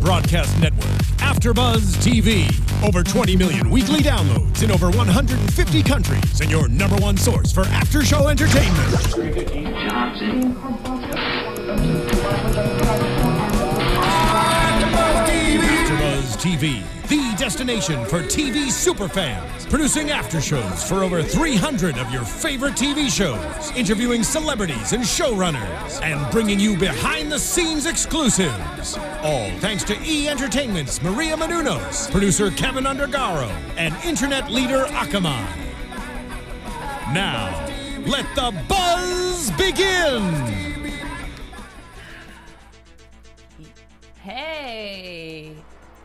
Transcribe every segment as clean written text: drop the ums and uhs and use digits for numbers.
broadcast network, AFTERBUZZ TV. Over 20 million weekly downloads in over 150 countries, and your #1 source for after-show entertainment. AFTERBUZZ TV, the destination for TV superfans. Producing after shows for over 300 of your favorite TV shows, interviewing celebrities and showrunners, and bringing you behind-the-scenes exclusives. All thanks to E! Entertainment's Maria Menounos, producer Kevin Undergaro, and internet leader Akamai. Now, let the buzz begin! Hey,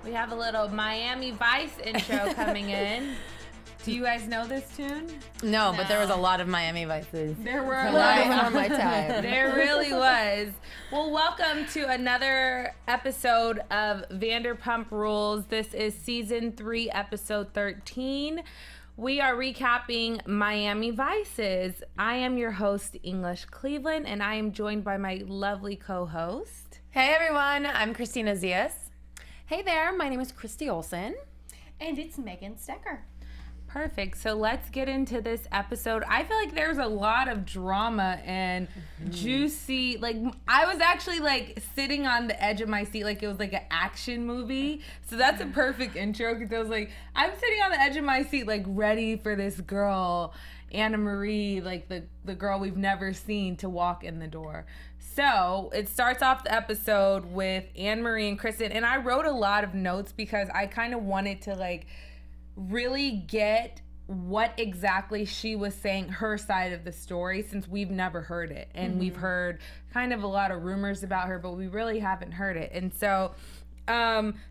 we have a little Miami Vice intro coming in. Do you guys know this tune? No, but there was a lot of Miami Vices. There were a lot lot of my time. There really was. Well, welcome to another episode of Vanderpump Rules. This is season 3, episode 13. We are recapping Miami Vices. I am your host, English Cleveland, and I am joined by my lovely co-host. Hey everyone, I'm Kristina Zias. Hey there, my name is Christy Olson. And it's Megan Stecher. Perfect. So let's get into this episode. I feel like there's a lot of drama and juicy, like I was actually like sitting on the edge of my seat like it was like an action movie. So that's a perfect intro because I was like, I'm sitting on the edge of my seat like ready for this girl, Anna Marie, like the girl we've never seen, to walk in the door. So it starts off the episode with Anne Marie and Kristen, and I wrote a lot of notes because I kind of wanted to like really get what exactly she was saying, her side of the story, since we've never heard it. And we've heard kind of a lot of rumors about her, but we really haven't heard it. And so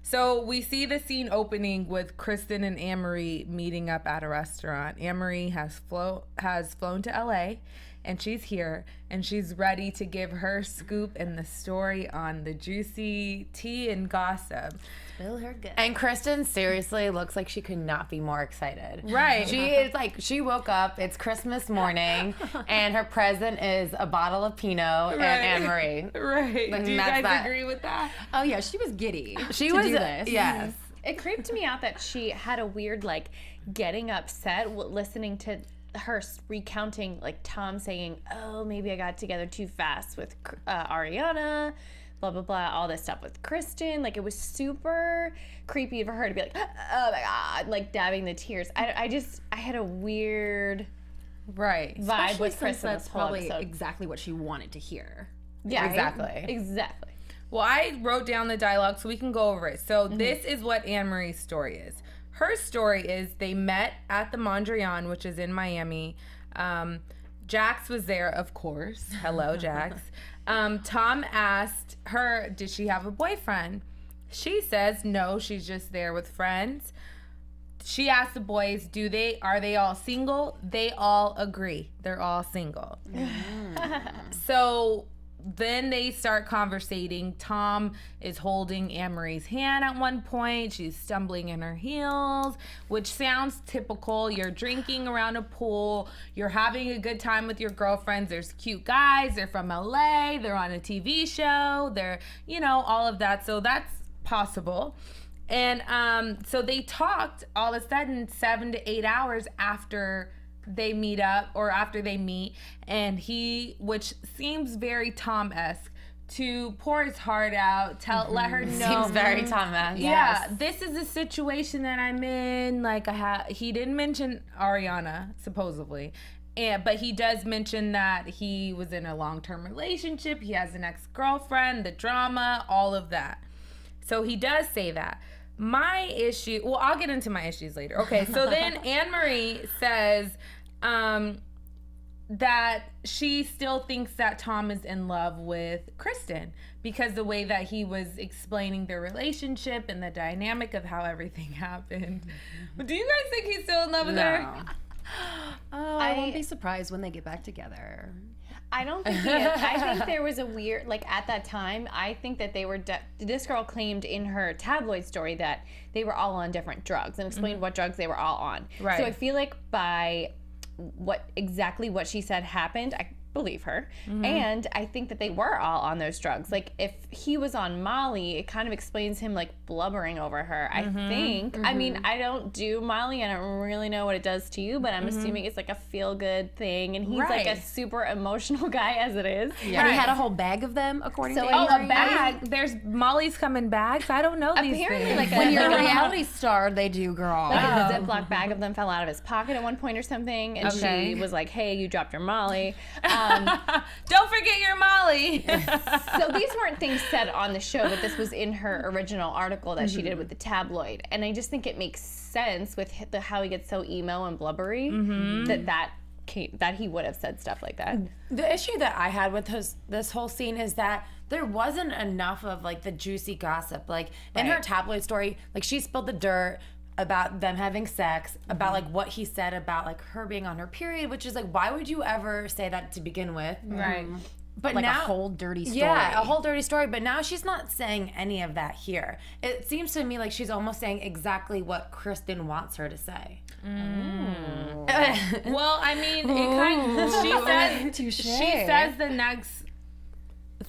so we see the scene opening with Kristen and Anne Marie meeting up at a restaurant. Anne Marie has flown to LA, and she's here, and she's ready to give her scoop and the story on the juicy tea and gossip. Spill her good. And Kristen seriously looks like she could not be more excited. Right. She is like, she woke up, it's Christmas morning, and her present is a bottle of Pinot and Anne Marie. Right. Like, Do you that's guys that. agree with that? Oh yeah, she was giddy. She to was, do this. yes. It creeped me out that she had a weird, like, getting upset listening to her recounting, like, Tom saying, oh, maybe I got together too fast with Ariana, blah, blah, blah, all this stuff with Kristen. Like, it was super creepy for her to be like, oh my God, like, dabbing the tears. I had a weird vibe Especially with since Kristen that's this whole probably episode. exactly what she wanted to hear. Yeah, Exactly. Exactly. Well, I wrote down the dialogue so we can go over it. So this is what Anne Marie's story is. Her story is they met at the Mondrian, which is in Miami. Jax was there, of course. Hello, Jax. Tom asked her, did she have a boyfriend? She says no, she's just there with friends. She asked the boys, are they all single? They all agree. They're all single. So then they start conversating. Tom is holding Anne Marie's hand at one point. She's stumbling in her heels, which sounds typical. You're drinking around a pool. You're having a good time with your girlfriends. There's cute guys. They're from LA. They're on a TV show. They're, all of that. So that's possible. And so they talked all of a sudden 7 to 8 hours after they meet up, or after they meet, and which seems very Tom-esque, to pour his heart out, let her know. Seems very Tom-esque. Yeah, this is a situation that I'm in. Like, he didn't mention Ariana, supposedly, but he does mention that he was in a long-term relationship. He has an ex-girlfriend, the drama, all of that. So he does say that. My issue, well, I'll get into my issues later. Okay, so then Anne Marie says that she still thinks that Tom is in love with Kristen because the way that he was explaining their relationship and the dynamic of how everything happened. Do you guys think he's still in love with her? Oh, I won't be surprised when they get back together. I don't think he is. I think there was a weird, like, at that time, I think that they were, this girl claimed in her tabloid story that they were all on different drugs and explained what drugs they were all on. Right. So I feel like by exactly what she said happened, believe her. And I think that they were all on those drugs. Like, if he was on Molly, it kind of explains him, like, blubbering over her, I think. I mean, I don't do Molly. I don't really know what it does to you, but I'm assuming it's, like, a feel-good thing. And he's, like, a super emotional guy as it is. Yeah. And he had a whole bag of them, according to Oh, a bag? There's Molly's come in bags? I don't know these things. Like when you're a reality star, they do, girl. Like a Ziploc bag of them fell out of his pocket at one point or something. And she was like, hey, you dropped your Molly. Don't forget your Molly. So these weren't things said on the show, but this was in her original article that she did with the tabloid. And I just think it makes sense with how he gets so emo and blubbery that he would have said stuff like that. The issue that I had with this whole scene is that there wasn't enough of like the juicy gossip. Like in her tabloid story, like she spilled the dirt about them having sex, about like what he said about like her being on her period, which is like, why would you ever say that to begin with? Right. But like now, a whole dirty story. Yeah, a whole dirty story. But now she's not saying any of that here. It seems to me like she's almost saying exactly what Kristen wants her to say. Well, I mean, she says the next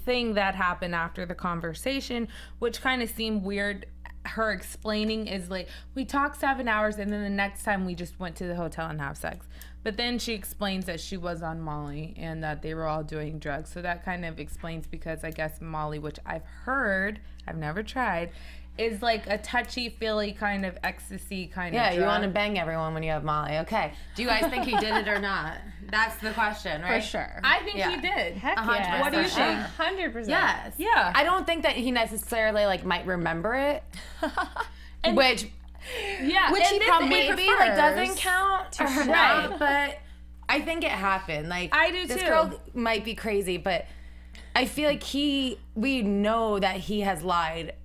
thing that happened after the conversation, which kind of seemed weird. Her explaining is like, we talked 7 hours and then the next time we just went to the hotel and have sex. But then she explains that she was on Molly and that they were all doing drugs. So that kind of explains, because I guess Molly, which I've heard, I've never tried, is like a touchy-feely kind of ecstasy kind of drug. Yeah, you want to bang everyone when you have Molly. Okay. Do you guys think he did it or not? That's the question, right? For sure. I think he did. Heck 100%. yeah. What do you think? 100%. Yes. Yeah. I don't think that he necessarily like might remember it. Which he probably like doesn't count or not, but I think it happened. Like I do this too. girl might be crazy, but I feel like we know that he has lied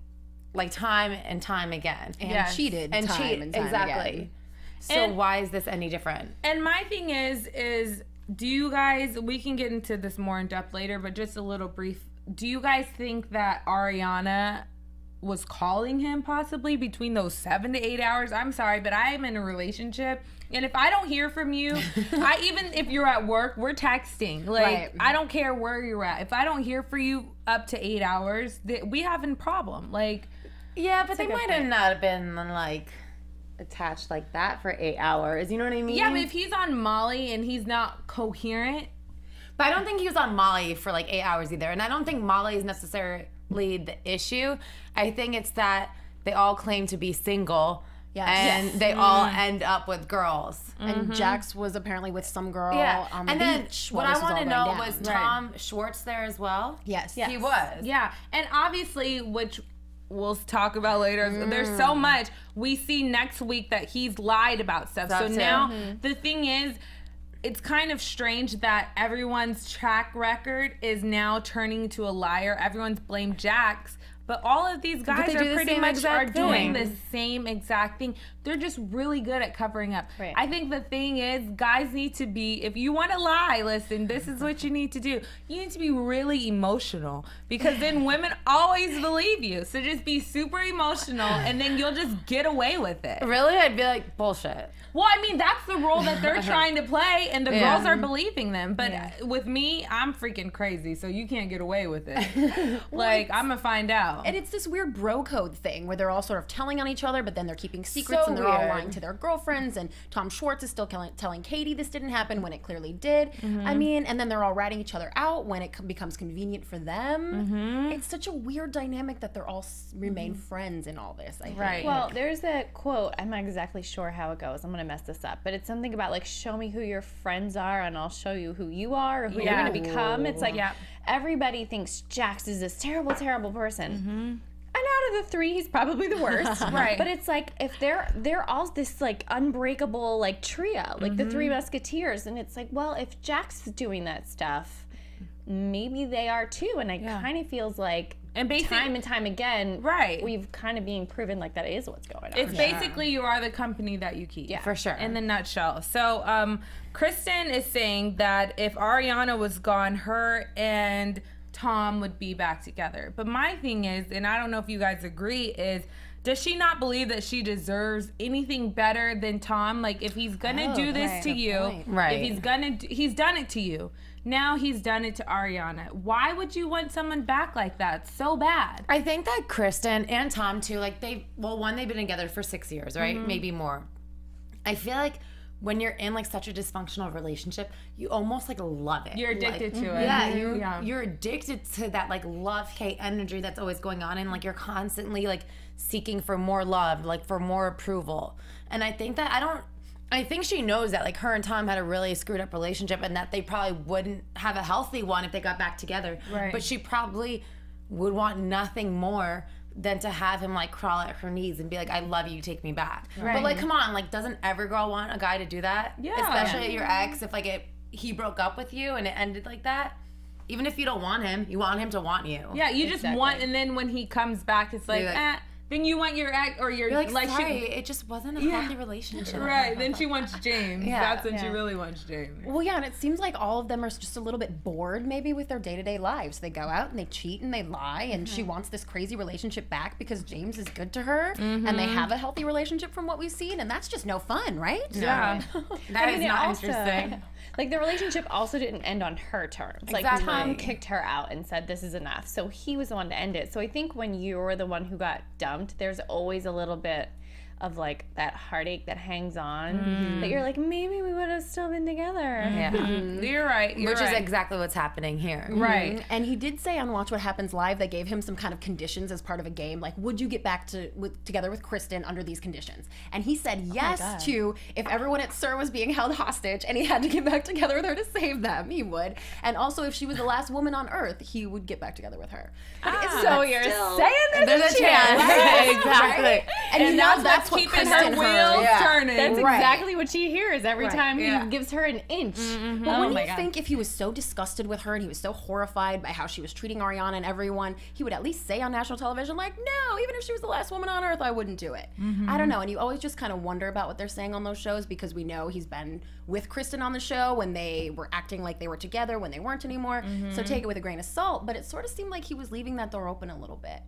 like time and time again. And cheated and time exactly. again. So why is this any different? And my thing is do you guys, we can get into this more in depth later, but just a little brief, do you guys think that Ariana was calling him possibly between those 7 to 8 hours? I'm sorry, but I am in a relationship, and if I don't hear from you, even if you're at work, we're texting. Like, I don't care where you're at. If I don't hear from you up to 8 hours, we have a problem. Like, yeah, but they might have not been like attached like that for 8 hours. You know what I mean? yeah, but if he's on Molly and he's not coherent. But I don't think he was on Molly for like 8 hours either. And I don't think Molly is necessarily the issue. I think it's that they all claim to be single. And they all end up with girls. And Jax was apparently with some girl on the beach. What I want to know was Tom Schwartz there as well? Yes. He was. Yeah, and obviously, which we'll talk about later, there's so much. We see next week that he's lied about stuff. So now the thing is, it's kind of strange that everyone's track record is now turning to a liar. Everyone's blamed Jax. But all of these guys are pretty much doing the same exact thing. They're just really good at covering up. Right. I think the thing is, guys need to be, if you want to lie, listen, this is what you need to do. You need to be really emotional, because then women always believe you. So just be super emotional, and then you'll just get away with it. Really? I'd be like, bullshit. Well, I mean, that's the role that they're trying to play, and the girls are believing them. But with me, I'm freaking crazy, so you can't get away with it. Like, I'm going to find out. And it's this weird bro code thing where they're all sort of telling on each other, but then they're keeping secrets and they're all lying to their girlfriends. And Tom Schwartz is still telling Katie this didn't happen when it clearly did. I mean, and then they're all ratting each other out when it becomes convenient for them. It's such a weird dynamic that they're all remain friends in all this, I think. Well, there's a quote, I'm not exactly sure how it goes. I'm going to mess this up. But it's something about, like, show me who your friends are and I'll show you who you are or who you're going to become. It's like, everybody thinks Jax is this terrible, terrible person. And out of the three, he's probably the worst. But it's like, if they're all this, like, unbreakable, like, trio, like the Three Musketeers. And it's like, well, if Jax is doing that stuff, maybe they are too. And it kind of feels like, and time and time again, we've kind of being proven like that is what's going on. It's basically you are the company that you keep. For sure. In the nutshell. So Kristen is saying that if Ariana was gone, her and Tom would be back together. But my thing is, and I don't know if you guys agree, is does she not believe that she deserves anything better than Tom? Like, if he's gonna do this to you, if he's done it to you. Now he's done it to Ariana. Why would you want someone back like that so bad? I think that Kristen and Tom too, like they've been together for 6 years, right? Maybe more. I feel like when you're in like such a dysfunctional relationship, you almost like love it. You're addicted to it. Yeah, you're addicted to that like love-hate energy that's always going on, and like you're constantly like seeking for more love, like for more approval. And I think that I think she knows that like her and Tom had a really screwed up relationship, and that they probably wouldn't have a healthy one if they got back together. Right. But she probably would want nothing more than to have him like crawl at her knees and be like, I love you, take me back. Right. But like, come on, like doesn't every girl want a guy to do that? Yeah. Especially your ex, if like he broke up with you and it ended like that. Even if you don't want him, you want him to want you. Yeah, you just want, and then when he comes back, it's like, then you want your ex, or you're like sorry, it just wasn't a healthy relationship. Right, then she wants James. Yeah. That's when she really wants James. Well, yeah, and it seems like all of them are just a little bit bored maybe with their day-to-day lives. They go out and they cheat and they lie, and she wants this crazy relationship back because James is good to her, and they have a healthy relationship from what we've seen, and that's just no fun, right? Yeah. That is not also, interesting. Like, the relationship also didn't end on her terms. Like, Exactly. Tom kicked her out and said, this is enough. So he was the one to end it. So I think when you're the one who got dumped, there's always a little bit of like that heartache that hangs on that you're like, maybe we would have still been together. Yeah. You're right. Which is exactly what's happening here. right. And he did say on Watch What Happens Live, they gave him some kind of conditions as part of a game. Like, would you get back together with Kristen under these conditions? And he said yes to if everyone at SUR was being held hostage and he had to get back together with her to save them, he would. And also if she was the last woman on Earth, he would get back together with her. So you're saying There's a chance. right? Exactly. Right? And now that's what keeping Kristen her wheels heard. turning. That's Right. exactly what she hears every time Yeah. he gives her an inch. But Oh wouldn't my you God. think if he was so disgusted with her and he was so horrified by how she was treating Ariana and everyone, he would at least say on national television, like, no, even if she was the last woman on Earth, I wouldn't do it. I don't know. And you always just kind of wonder about what they're saying on those shows, because we know he's been with Kristen on the show when they were acting like they were together, when they weren't anymore. So take it with a grain of salt. But it sort of seemed like he was leaving that door open a little bit.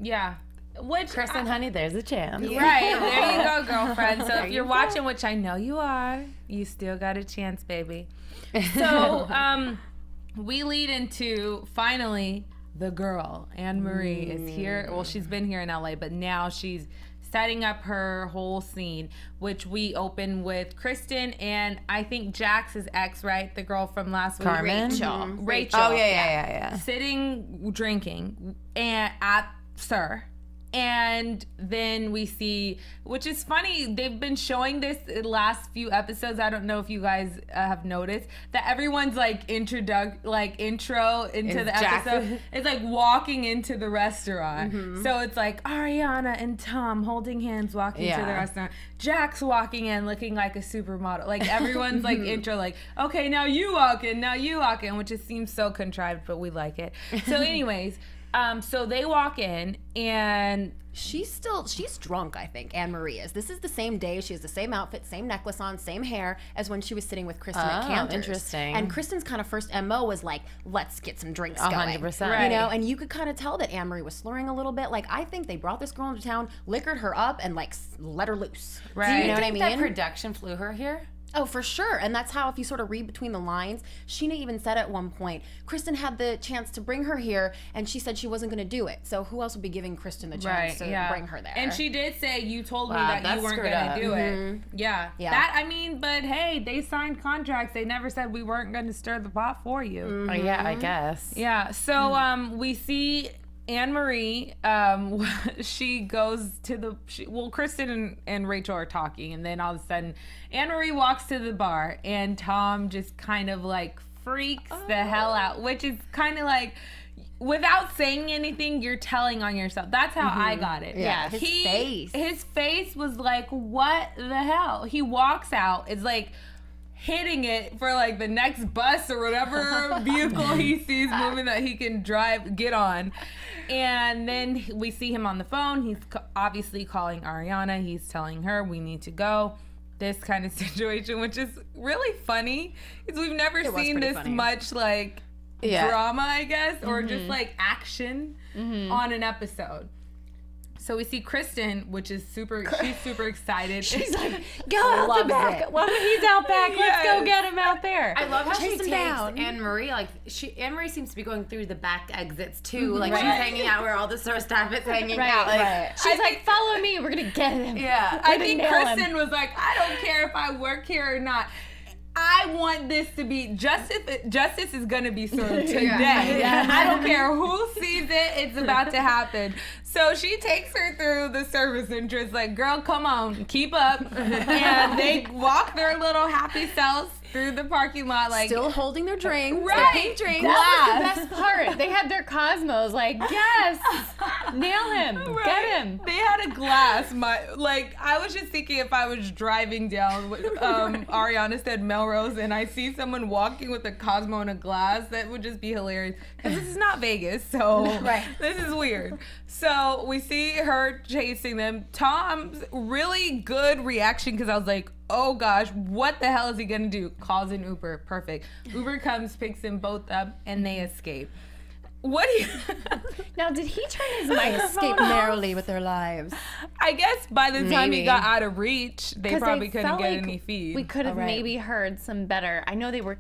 Yeah. Which Kristen, honey, there's a chance. Right, there you go, girlfriend. So if you're watching, which I know you are, you still got a chance, baby. So we lead into, finally, the girl. Anne-Marie is here. Well, she's been here in LA, but now she's setting up her whole scene, which we open with Kristen and I think Jax's ex, right? The girl from last week. Carmen? Rachel. Oh, yeah. Sitting, drinking, and at SUR. And then we see, which is funny, they've been showing this in the last few episodes. I don't know if you guys have noticed that everyone's like intro into the episode. It's like walking into the restaurant. So it's like Ariana and Tom holding hands walking to the restaurant. Jax walking in looking like a supermodel. Like everyone's like intro, like, okay, now you walk in, which just seems so contrived, but we like it. So anyways, so they walk in and She's drunk, I think, Anne-Marie is. This is the same day. She has the same outfit, same necklace on, same hair as when she was sitting with Kristen at Cantor's. Interesting. And Kristen's kind of first MO was like, let's get some drinks going. 100%. You know, and you could kind of tell that Anne-Marie was slurring a little bit. Like, I think they brought this girl into town, liquored her up, and like let her loose. Right. You know what I think mean? that production flew her here? Oh, for sure. And that's how, if you sort of read between the lines, Scheana even said at one point, Kristen had the chance to bring her here, and she said she wasn't going to do it. So who else would be giving Kristen the chance to bring her there? And she did say, you told me that you weren't going to do it. Yeah. That, I mean, but hey, they signed contracts. They never said we weren't going to stir the pot for you. Yeah, I guess. Yeah. So we see Anne-Marie, she goes to Kristen and Rachel are talking, and then all of a sudden Anne-Marie walks to the bar and Tom just kind of like freaks the hell out, which is kind of like, without saying anything, you're telling on yourself. That's how I got it. Yeah, his face was like, what the hell? He walks out, it's like hitting it for like the next bus or whatever vehicle he sees moving that he can get on. And then we see him on the phone. He's obviously calling Ariana. He's telling her we need to go. This kind of situation, which is really funny, because we've never seen this much like drama, I guess, or just like action on an episode. So we see Kristen, which is she's super excited. She's like, go out the back. Well, he's out back. Let's go get him out there. I love how she Chase him takes down. Anne-Marie. Like, Anne-Marie seems to be going through the back exits, too. Like, she's hanging out where all the store staff is hanging out. Like, She's like, follow me. We're going to get him. yeah. I think Kristen was like, I don't care if I work here or not. I want this to be justice is gonna be served today. I don't care who sees it, it's about to happen. So she takes her through the service entrance, like, girl, come on, keep up. And they walk their little happy selves through the parking lot, like, Still holding their drinks. Right. Their pink drinks. That was the best part. They had their Cosmos, like, yes, nail him, get him. They had a glass. I was just thinking if I was driving down, Ariana said Melrose, and I see someone walking with a Cosmo and a glass, that would just be hilarious. Because this is not Vegas, so this is weird. So we see her chasing them. Tom's really good reaction, because I was like, oh gosh, what the hell is he gonna do? Calls an Uber. Perfect. Uber comes, picks them both up, and they escape. What do you... Now, did he turn his microphone Escape off? merrily with their lives. I guess by the time he Maybe. got out of reach, they 'Cause probably they couldn't felt get like any feed. We could have right. maybe heard some better. I know they were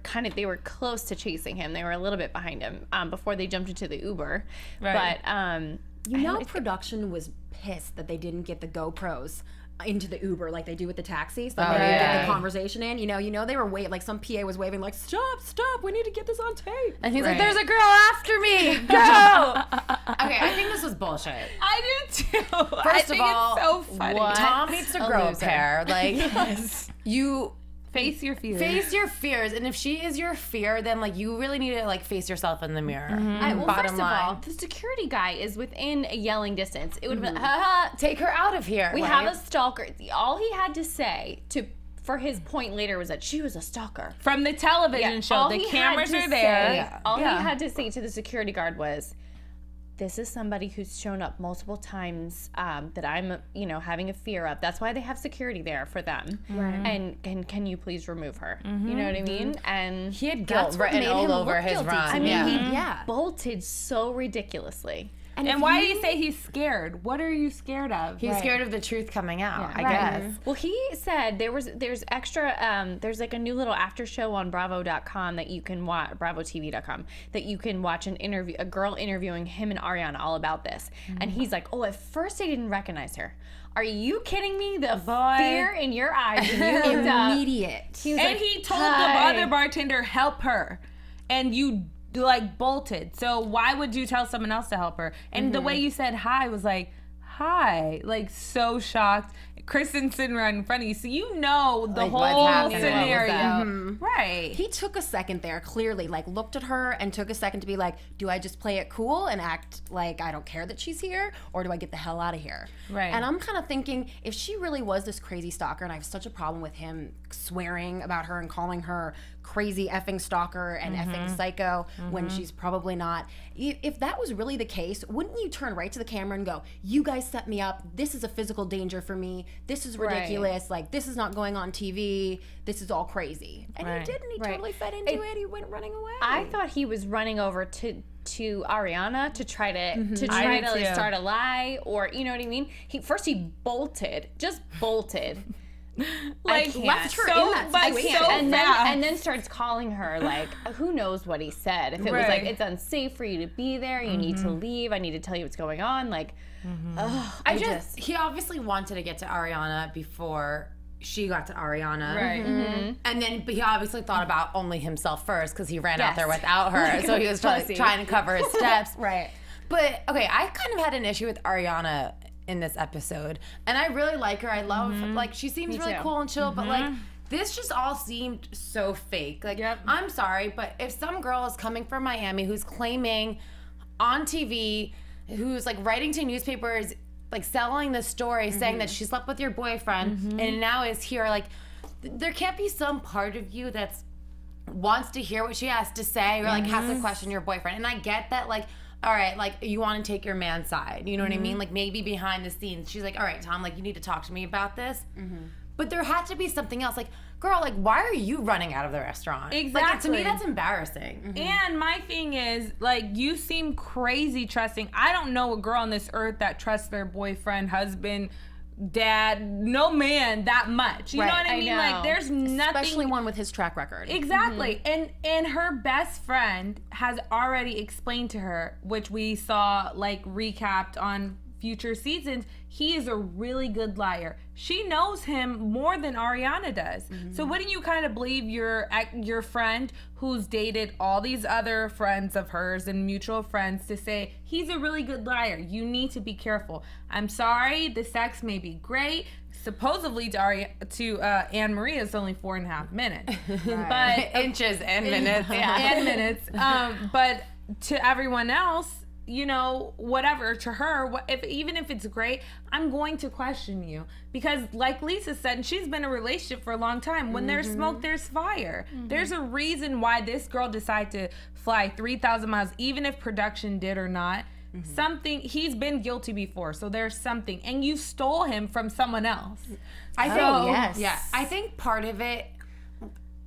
close to chasing him. They were a little bit behind him before they jumped into the Uber. Right. But You know, production was pissed that they didn't get the GoPros into the Uber like they do with the taxis. Like, they didn't get the conversation in. You know, they were waving, like some PA was waving, like, stop, we need to get this on tape. And he's like, there's a girl after me, go! Okay, I think this was bullshit. I do too. First I of think all, it's so funny. Tom needs to grow a pair. Like, you Face your fears. face your fears, and if she is your fear, then like you really need to like face yourself in the mirror. well, Bottom first line. of all, the security guy is within a yelling distance. It would have been, ha ha, Take her out of here. we have a stalker. All he had to say for his point later was that she was a stalker. From the television show, all the he cameras had to are there. say- All he had to say to the security guard was, this is somebody who's shown up multiple times that I'm, having a fear of. That's why they have security there for them. Right. And can you please remove her? You know what I mean? And He had That's guilt what written made all him over look his guilty run. to I me. mean, he Yeah. bolted so ridiculously. And why do you say he's scared? What are you scared of? He's scared of the truth coming out, I guess. Well, he said there's extra there's like a new little after show on bravo.com that you can watch, bravotv.com, that you can watch a girl interviewing him and Ariana all about this. And he's like, oh, at first I didn't recognize her. Are you kidding me? The fear in your eyes when you looked up. Immediate. He was And like, he told "Hi." the other bartender, help her. And you bolted. So why would you tell someone else to help her? And the way you said hi was like, hi. Like, so shocked. Kristen's sitting right in front of you, so you know the Like, what's whole happening, what was scenario. that? Right. He took a second there, clearly, like, looked at her and took a second to be like, do I just play it cool and act like I don't care that she's here, or do I get the hell out of here? Right. And I'm kind of thinking, if she really was this crazy stalker, and I have such a problem with him swearing about her and calling her crazy effing stalker and effing psycho when she's probably not, if that was really the case, wouldn't you turn right to the camera and go, you guys set me up, this is a physical danger for me, this is ridiculous, like, this is not going on TV, this is all crazy. And he didn't, he totally fed into it, he went running away. I thought he was running over to Ariana to try to I did too. start a lie, or you know what I mean. He bolted, Like, left her so, in that but situation. so and fast. then starts calling her, like, who knows what he said. If it was like, it's unsafe for you to be there, you need to leave, I need to tell you what's going on, like, He obviously wanted to get to Ariana before she got to Ariana. Right. And then, but he obviously thought about only himself first because he ran out there without her. So he was trying to cover his steps. Right. But, okay, I kind of had an issue with Ariana in this episode. And I really like her. I love, like, she seems really cool and chill, but, like, this just all seemed so fake. Like, I'm sorry, but if some girl is coming from Miami who's claiming on TV, who's, like, writing to newspapers, like, selling the story, saying that she slept with your boyfriend and now is here, like, there can't be some part of you that's wants to hear what she has to say or, like, has to question your boyfriend. And I get that, like, all right, like, you want to take your man's side. You know what I mean? Like, maybe behind the scenes, she's like, all right, Tom, like, you need to talk to me about this. But there had to be something else. Like, girl, like, why are you running out of the restaurant? Exactly. Like, to me, that's embarrassing. Mm-hmm. And my thing is, like, you seem crazy trusting. I don't know a girl on this earth that trusts their boyfriend, husband, dad, no man that much. You know what I mean? Like, there's nothing. Especially one with his track record. Exactly. And her best friend has already explained to her, which we saw, like, recapped on future seasons, he is a really good liar. She knows him more than Ariana does. So wouldn't you kind of believe your friend who's dated all these other friends of hers and mutual friends to say, he's a really good liar. You need to be careful. I'm sorry, the sex may be great. Supposedly to Anne Marie it's only 4.5 minutes. But inches and minutes. And minutes. But to everyone else, you know, whatever, to her, even if it's great, I'm going to question you. Because like Lisa said, and she's been in a relationship for a long time, when there's smoke, there's fire. There's a reason why this girl decided to fly 3,000 miles, even if production did or not. Something, he's been guilty before, so there's something. And you stole him from someone else. I think, yeah, I think part of it,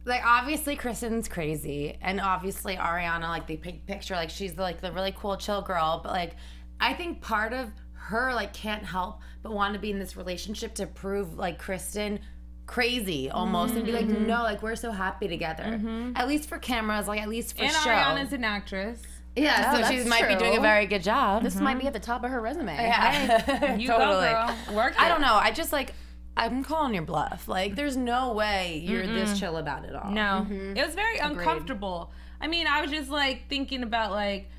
like, obviously Kristen's crazy, and obviously Ariana, like, they picture, like, she's like the really cool chill girl, but like, I think part of her, like, can't help but want to be in this relationship to prove, like, Kristen crazy almost, and be like, no, like, we're so happy together, at least for cameras, like, at least for and show. Ariana's an actress. Yeah, so she might be doing a very good job. This might be at the top of her resume. Yeah, You go, girl. Work it. I don't know. I just, like, I'm calling your bluff. Like, there's no way you're this chill about it all. No. It was very uncomfortable. I mean, I was just, like, thinking about, like,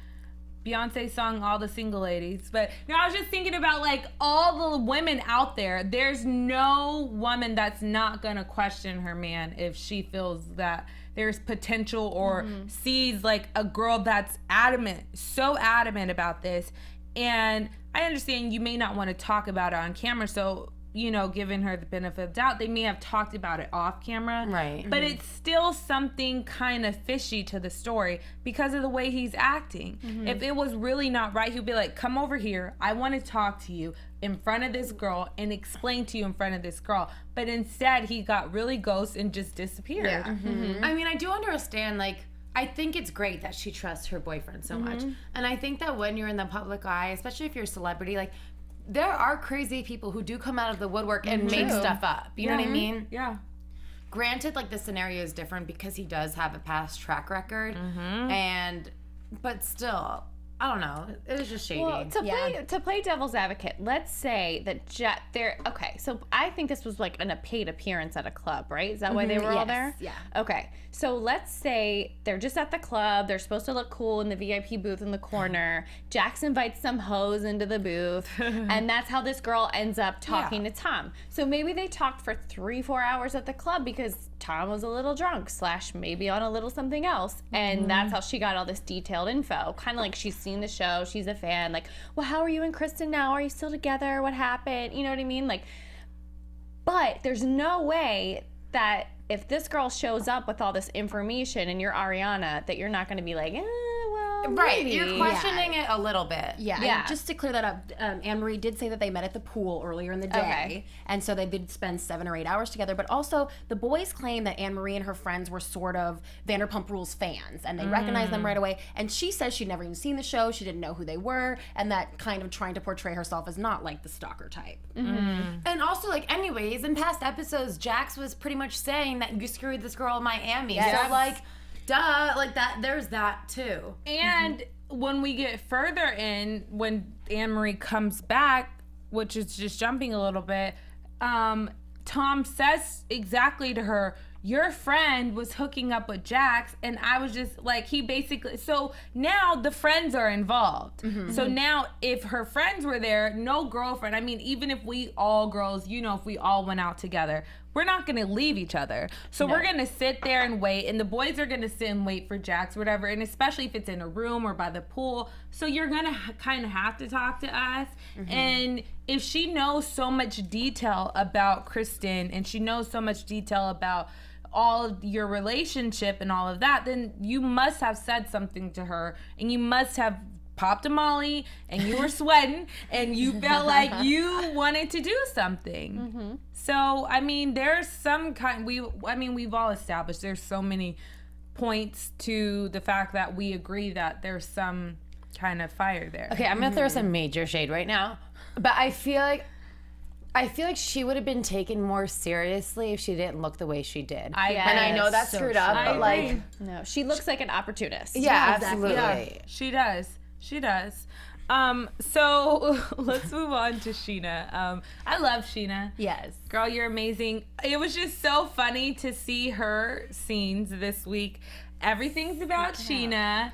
Beyonce's song, All the Single Ladies. But, you know, I was just thinking about, like, all the women out there. There's no woman that's not going to question her man if she feels that there's potential or sees, like, a girl that's adamant, so adamant about this. And I understand you may not want to talk about it on camera, so, you know, giving her the benefit of doubt, they may have talked about it off camera. Right. But it's still something kind of fishy to the story because of the way he's acting. If it was really not right, he'd be like, come over here. I want to talk to you in front of this girl and explain to you in front of this girl. But instead, he got really ghost and just disappeared. Yeah. I mean, I do understand, like, I think it's great that she trusts her boyfriend so much. And I think that when you're in the public eye, especially if you're a celebrity, like, there are crazy people who do come out of the woodwork and make stuff up. You know what I mean? Yeah. Granted, like, the scenario is different because he does have a past track record. But still, I don't know. It was just shady. Well, to play devil's advocate, let's say that okay, so I think this was like a paid appearance at a club, right? Is that why they were all there? Yeah. Okay, so let's say they're just at the club. They're supposed to look cool in the VIP booth in the corner. Jax invites some hoes into the booth, and that's how this girl ends up talking to Tom. So maybe they talked for 3-4 hours at the club because Tom was a little drunk / maybe on a little something else, and that's how she got all this detailed info. Kind of like she's seen the show, she's a fan, like, well, how are you and Kristen now? Are you still together? What happened? You know what I mean? Like, but there's no way that if this girl shows up with all this information and you're Ariana, that you're not going to be like, well, right, maybe. you're questioning it a little bit. Yeah. Yeah. And just to clear that up, Anne-Marie did say that they met at the pool earlier in the day. Okay. And so they did spend 7 or 8 hours together. But also, the boys claim that Anne-Marie and her friends were sort of Vanderpump Rules fans. And they recognized them right away. And she says she'd never even seen the show. She didn't know who they were. And that kind of trying to portray herself as not like the stalker type. And also, like, anyways, in past episodes, Jax was pretty much saying that you screwed this girl in Miami. Yes. So, like, duh, like, that, there's that too. And when we get further in, when Anne-Marie comes back, which is just jumping a little bit, Tom says exactly to her, your friend was hooking up with Jax, and I was just like, he basically, so now the friends are involved. So now if her friends were there, no girlfriend, I mean, even if we all girls, you know, if we all went out together, we're not going to leave each other. So we're going to sit there and wait, and the boys are going to sit and wait for Jax, whatever, and especially if it's in a room or by the pool. So you're going to kind of have to talk to us. And if she knows so much detail about Kristen, and she knows so much detail about all of your relationship and all of that, then you must have said something to her, and you must have popped a Molly and you were sweating and you felt like you wanted to do something. So, I mean, there's some kind, we've all established there's so many points to the fact that we agree that there's some kind of fire there. Okay, I'm gonna throw some major shade right now, but I feel like she would have been taken more seriously if she didn't look the way she did. And I know that's screwed up, but like, no, she looks like an opportunist. Yeah, absolutely. Yeah, she does. She does. So let's move on to Scheana. I love Scheana. Yes. Girl, you're amazing. It was just so funny to see her scenes this week. Everything's about Scheana.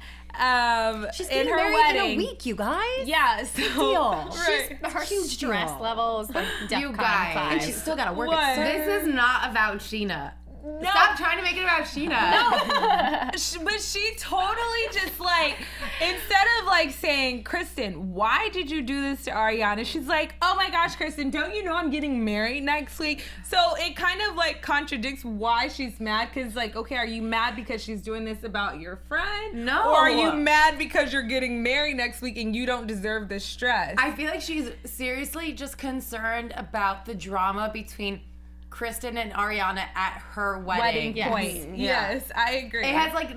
She's in getting her married wedding. in a week, you guys. Yeah, so deal. right. Her stress levels, like You guys. And she's still got to work What? at this is not about Scheana. No. Stop trying to make it about Scheana. But she totally just like, instead of like saying, Kristen, why did you do this to Ariana? She's like, oh my gosh, Kristen, don't you know I'm getting married next week? So it kind of like contradicts why she's mad. Cause like, okay, are you mad because she's doing this about your friend? No. Or are you mad because you're getting married next week and you don't deserve the stress? I feel like she's seriously just concerned about the drama between Kristen and Ariana at her wedding. Point. Yes, I agree. It has like,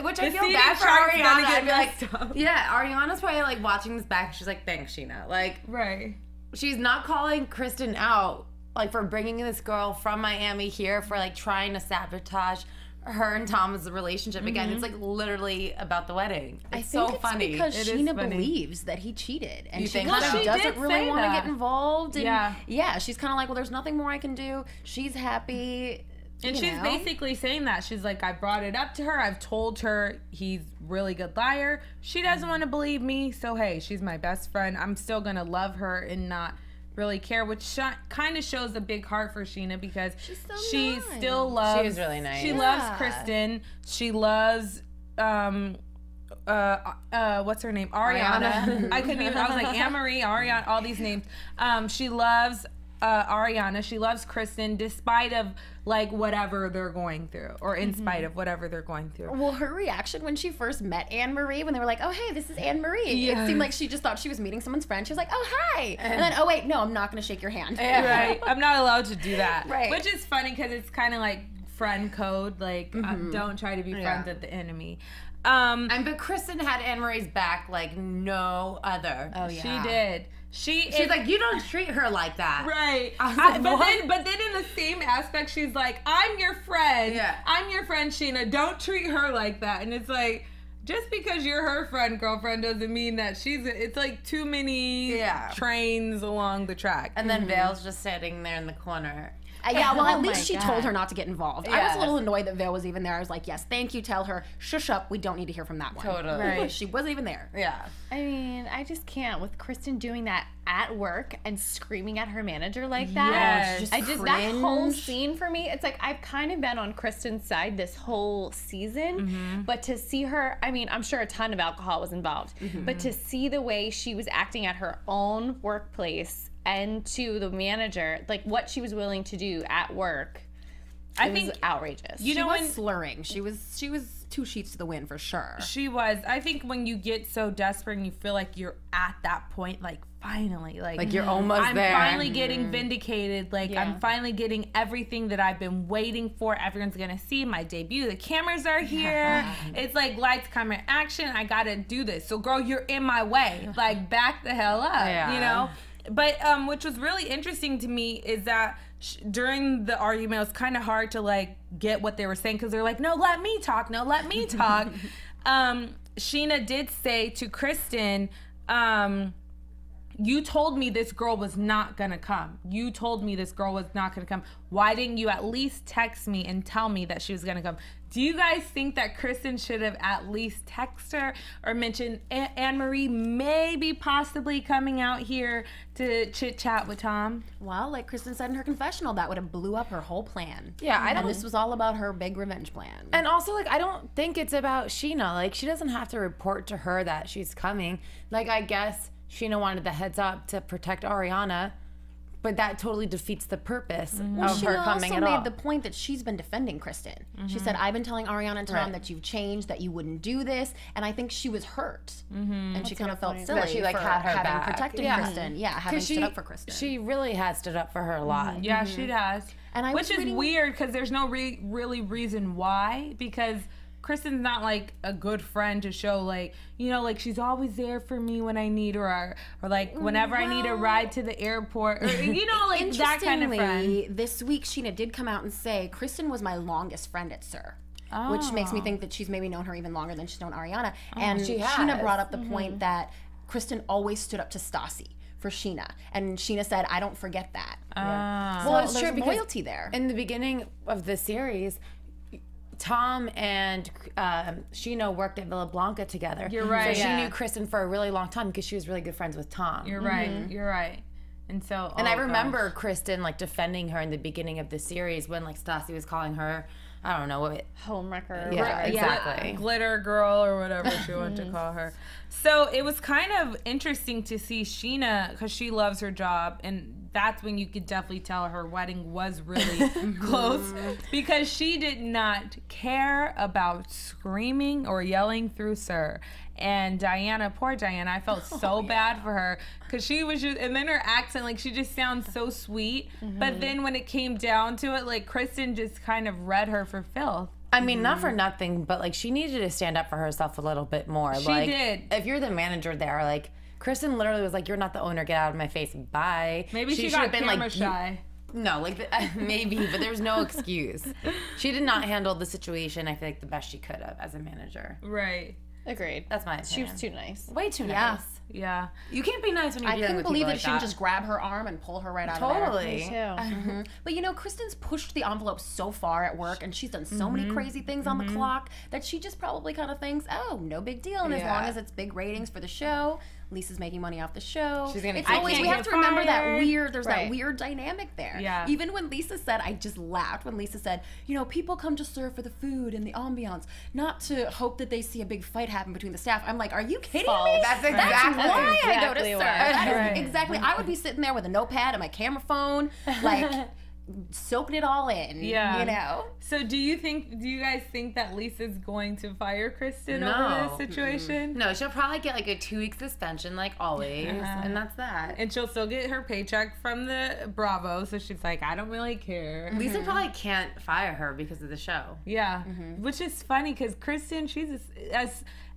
which I The feel seating bad for chart's gonna Ariana. get I'd be like, messed up. yeah, Ariana's probably like watching this back. She's like, thanks, Scheana. Like, Right. she's not calling Kristen out like for bringing this girl from Miami here for like trying to sabotage her and Tom's relationship again. It's like literally about the wedding. It's I think so it's funny. because It is Scheana funny. believes that he cheated, and You she think kind so? of She doesn't did really say want to that. get involved. And Yeah. she's kind of like, well, there's nothing more I can do. She's happy. And you she's know? basically saying that. She's like, I brought it up to her. I've told her he's really good liar. She doesn't want to believe me. So, hey, she's my best friend. I'm still going to love her and not really care, which kind of shows a big heart for Scheana because so she nice. still loves. She was really nice. She Yeah. loves Kristen. She loves what's her name? Ariana. I couldn't even. I was like Anne-Marie, Ariana, all these names. She loves Ariana. She loves Kristen, despite of like whatever they're going through, or in spite of whatever they're going through. Well, her reaction when she first met Anne Marie, when they were like, "Oh, hey, this is Anne Marie," Yes. it seemed like she just thought she was meeting someone's friend. She was like, "Oh, hi," and then, "Oh, wait, no, I'm not going to shake your hand." Right. I'm not allowed to do that. Right. Which is funny because it's kind of like friend code. Like, don't try to be friends with the enemy. But Kristen had Anne Marie's back like no other. Oh, She yeah. did. She's like, you don't treat her like that. Right. I was like, what? but then in the same aspect, she's like, I'm your friend. Yeah. I'm your friend, Scheana. Don't treat her like that. And it's like, just because you're her friend, girlfriend, doesn't mean that it's like too many trains along the track. And then Vale's just sitting there in the corner. Yeah, well, Oh at least my she God. told her not to get involved. I was Yeah. a little annoyed that Vale was even there. I was like, yes, thank you. Tell her, shush up. We don't need to hear from that one. Totally. Right. She wasn't even there. Yeah. I mean, I just can't with Kristen doing that at work and screaming at her manager like that. Yes. I just that whole cringe. scene for me, it's like I've kind of been on Kristen's side this whole season, but to see her, I mean, I'm sure a ton of alcohol was involved, but to see the way she was acting at her own workplace and to the manager, like what she was willing to do at work, I it think was outrageous. you She know was when slurring. She was 2 sheets to the wind for sure. she was. I think when you get so desperate and you feel like you're at that point, like finally, Like you're almost I'm there. finally getting vindicated. Like Yeah. I'm finally getting everything that I've been waiting for. Everyone's gonna see my debut. The cameras are here. It's like lights, camera, action. I gotta do this. So girl, you're in my way. Like back the hell up. Yeah. You know. But which was really interesting to me is that during the argument, it was kind of hard to like get what they were saying because they're like, no, let me talk. No, let me talk. Scheana did say to Kristen, you told me this girl was not gonna come. You told me this girl was not gonna come. Why didn't you at least text me and tell me that she was gonna come? Do you guys think that Kristen should have at least texted her or mentioned Anne-Marie maybe possibly coming out here to chit chat with Tom? Well, like Kristen said in her confessional, that would have blew up her whole plan. Yeah, I And don't- this was all about her big revenge plan. And also, like, I don't think it's about Scheana. Like, she doesn't have to report to her that she's coming. Like, I guess Scheana wanted the heads up to protect Ariana. but that totally defeats the purpose of She her coming also at all. made the point that she's been defending Kristen. She said, I've been telling Ariana and Tom that you've changed, that you wouldn't do this. And I think she was hurt. And she kind of felt silly That she, like, for had her having back. protected Kristen. Yeah, having stood up for Kristen. She really has stood up for her a lot. Yeah, she has. And I Which was is reading- weird because there's no really reason why. Because Kristen's not like a good friend to show like, you know, like she's always there for me when I need her, or like whenever I need a ride to the airport, or, you know, like that kind of friend. Interestingly, this week Scheana did come out and say Kristen was my longest friend at SUR. Which makes me think that she's maybe known her even longer than she's known Ariana. And She Scheana has. brought up the point that Kristen always stood up to Stassi for Scheana. And Scheana said, I don't forget that. Well, it's there's true because loyalty there. in the beginning of the series, Tom and Scheana worked at Villa Blanca together. You're right. So she Yeah. knew Kristen for a really long time because she was really good friends with Tom. You're right. You're right. And so, And I remember Kristen like defending her in the beginning of the series when like Stassi was calling her, I don't know what. Homewrecker. Yeah, exactly. Glitter girl or whatever she wanted to call her. So it was kind of interesting to see Scheana because she loves her job, and that's when you could definitely tell her wedding was really close because she did not care about screaming or yelling through SUR. And Diana, poor Diana, I felt so bad for her because she was just, and then her accent, like she just sounds so sweet. But then when it came down to it, like Kristen just kind of read her for filth. I mean, not for nothing, but like she needed to stand up for herself a little bit more. She like, did. If you're the manager there, like Kristen literally was like, "You're not the owner. Get out of my face. Bye." Maybe she should got have been camera like, shy. No, like maybe, but there's no excuse. She did not handle the situation, I feel like, the best she could have as a manager. Right. Agreed. That's my She opinion. was too nice. Way too nice. Yeah. Yeah. You can't be nice when you're I dealing couldn't with believe people that like she didn't just grab her arm and pull her right out of there. Totally. Too. But you know, Kristen's pushed the envelope so far at work, and she's done so many crazy things on the clock that she just probably kind of thinks, oh, no big deal. And as long as it's big ratings for the show, Lisa's making money off the show. She's gonna it's keep always, it. we have to remember that Fired. weird, there's Right. that weird dynamic there. Yeah. Even when Lisa said, I just laughed when Lisa said, you know, people come to SUR for the food and the ambiance, not to hope that they see a big fight happen between the staff. I'm like, are you kidding me? That's That's exactly why I go to exactly SUR. why. That is Right. exactly. I would be sitting there with a notepad and my camera phone, like soaking it all in. Yeah. You know? So do you guys think that Lisa's going to fire Kristen over No. this situation? No, she'll probably get like a 2-week suspension, like always, and that's that. And she'll still get her paycheck from the Bravo, so she's like, I don't really care. Lisa probably can't fire her because of the show. Yeah. Which is funny because Kristen, she's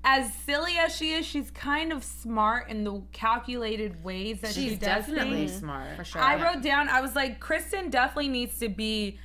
as silly as she is, she's kind of smart in the calculated ways that she She's does definitely things. smart. For sure. I wrote down, I was like, Kristen definitely needs to be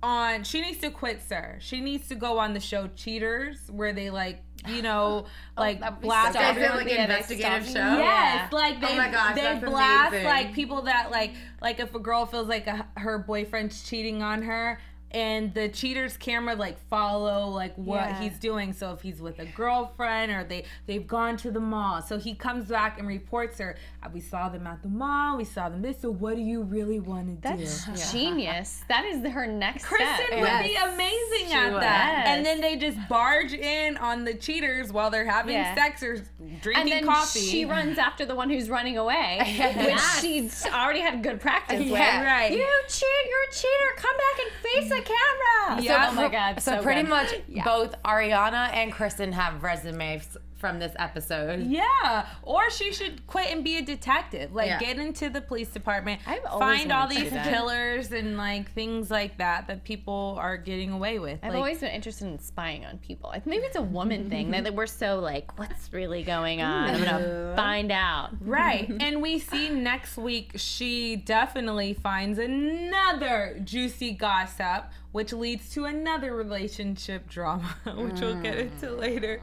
on, she needs to quit SUR. She needs to go on the show Cheaters, where they like, you know, like that would be blast so Is everyone. it like an investigative show? Yes, like they, Oh my gosh, they that's blast amazing. like people that like if a girl feels like her boyfriend's cheating on her, and the cheater's camera like follow like what he's doing. So if he's with a girlfriend or they've gone to the mall, so he comes back and reports her. We saw them at the mall. We saw them this. So what do you really want to do? That's genius. That is her next Kristen step. would be amazing at would. that. Yes. And then they just barge in on the cheaters while they're having sex or drinking And then coffee. she runs after the one who's running away, which she's already had good practice with. right. You cheat, you're a cheater. Come back and face the camera. Yeah. Oh my God. So pretty good. much both Ariana and Kristen have resumes from this episode. Yeah, or she should quit and be a detective. Like, Yeah. get into the police department, I've always find all wanted to these do that. killers and like things like that people are getting away with. I've Like, always been interested in spying on people. Maybe it's a woman thing that we're so like, what's really going on? I'm gonna find out. right. And we see next week she definitely finds another juicy gossip, which leads to another relationship drama, which we'll get into later.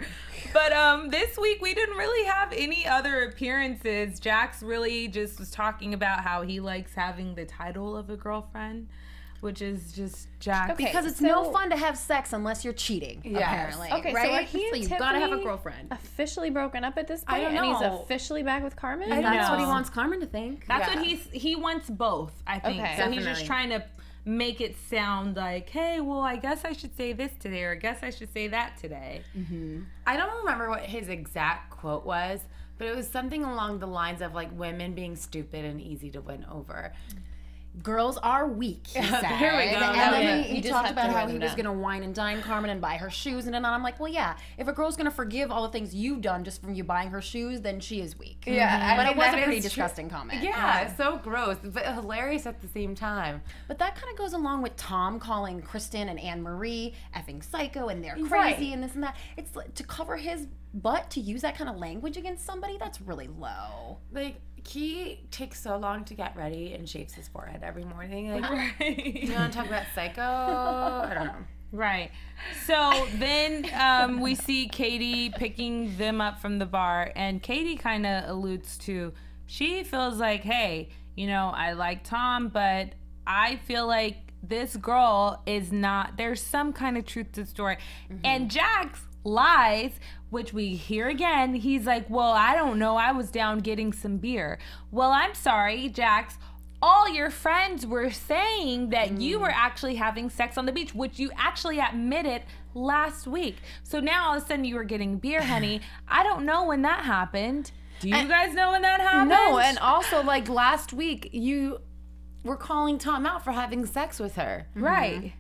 But this week we didn't really have any other appearances. Jax really just was talking about how he likes having the title of a girlfriend, which is just Jax. Okay. Because it's So- no fun to have sex unless you're cheating, apparently. Okay, right? so are he and you've got to have a Tiffany girlfriend. officially broken up at this point? I don't And he's know. officially back with Carmen? That's what he know. wants Carmen to think. That's Yeah. what he wants both, I think. Okay. So he's Definitely. just trying to make it sound like, hey, well, I guess I should say this today, or I guess I should say that today. I don't remember what his exact quote was, but it was something along the lines of like women being stupid and easy to win over. Girls are weak, he said. Here we go. And then he just talked have about to how write he them was down. going to wine and dine Carmen and buy her shoes. And then I'm like, well, yeah, if a girl's going to forgive all the things you've done just from you buying her shoes, then she is weak. Yeah, But I it mean, was a that pretty is disgusting comment. Yeah, so gross, but hilarious at the same time. But that kind of goes along with Tom calling Kristen and Anne Marie effing psycho and they're crazy Right. and this and that. It's like, to cover his butt to use that kind of language against somebody, that's really low. Like, he takes so long to get ready and shaves his forehead every morning. Like, Right. do you want to talk about psycho? I don't know. Right. So then we see Katie picking them up from the bar, and Katie kind of alludes to, she feels like, hey, you know, I like Tom, but I feel like this girl is not, there's some kind of truth to the story. And Jax lies, which we hear again. He's like, well, I don't know. I was down getting some beer. Well, I'm sorry, Jax. All your friends were saying that you were actually having sex on the beach, which you actually admitted last week. So now all of a sudden you were getting beer, honey. I don't know when that happened. Do you guys know when that happened? No, and also, like, last week, you were calling Tom out for having sex with her. Right.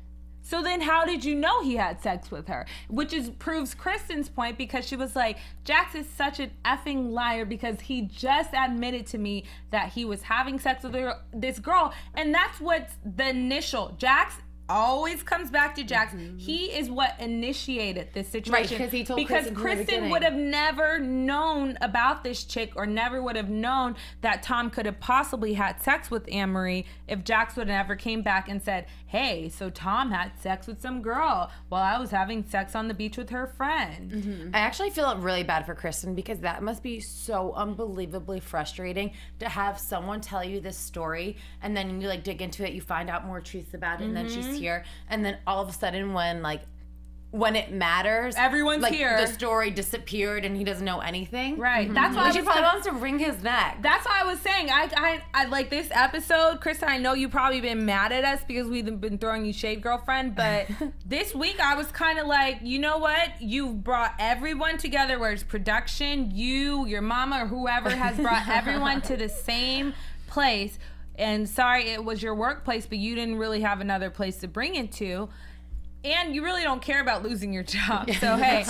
So then how did you know he had sex with her? Which proves Kristen's point, because she was like, Jax is such an effing liar because he just admitted to me that he was having sex with this girl. And that's what's the initial. Jax always comes back to Jax. He is what initiated this situation. Right, because he told Kristen from the beginning. would have never known about this chick, or never would have known that Tom could have possibly had sex with Anne-Marie if Jax would have never came back and said, hey, so Tom had sex with some girl while I was having sex on the beach with her friend. I actually feel really bad for Kristen, because that must be so unbelievably frustrating to have someone tell you this story and then you like dig into it, you find out more truths about it, and then she's here, and then all of a sudden when it matters, Everyone's like, here. the story disappeared and he doesn't know anything. Right. That's why She probably wants to wring his neck. That's why I was saying, I like this episode. Kristen, I know you've probably been mad at us because we've been throwing you shade, girlfriend, but this week I was kind of like, you know what? You've brought everyone together, where it's production, your mama, or whoever has brought everyone to the same place. And sorry, it was your workplace, but you didn't really have another place to bring it to. And you really don't care about losing your job. So, hey.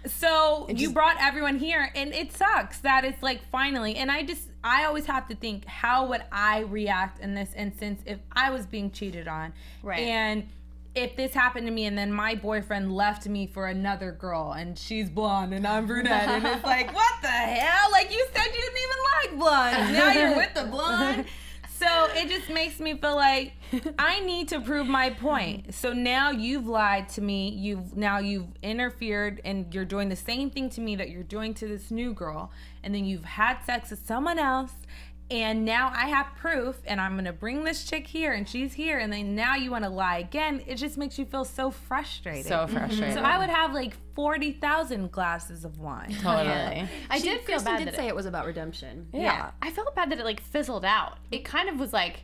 So you brought everyone here, and it sucks that it's like finally. And I always have to think, how would I react in this instance if I was being cheated on? Right. And if this happened to me and then my boyfriend left me for another girl and she's blonde and I'm brunette, and it's like, what the hell? Like, you said you didn't even like blonde. Now you're with the blonde. So it just makes me feel like I need to prove my point. So now you've lied to me. You've interfered, and you're doing the same thing to me that you're doing to this new girl. And then you've had sex with someone else. And now I have proof, and I'm going to bring this chick here, and she's here, and then now you want to lie again. It just makes you feel so frustrated. So frustrated. So I would have like 40,000 glasses of wine. Totally. I did feel Kristen bad did that say it was about redemption. Yeah, I felt bad that it like fizzled out. It kind of was like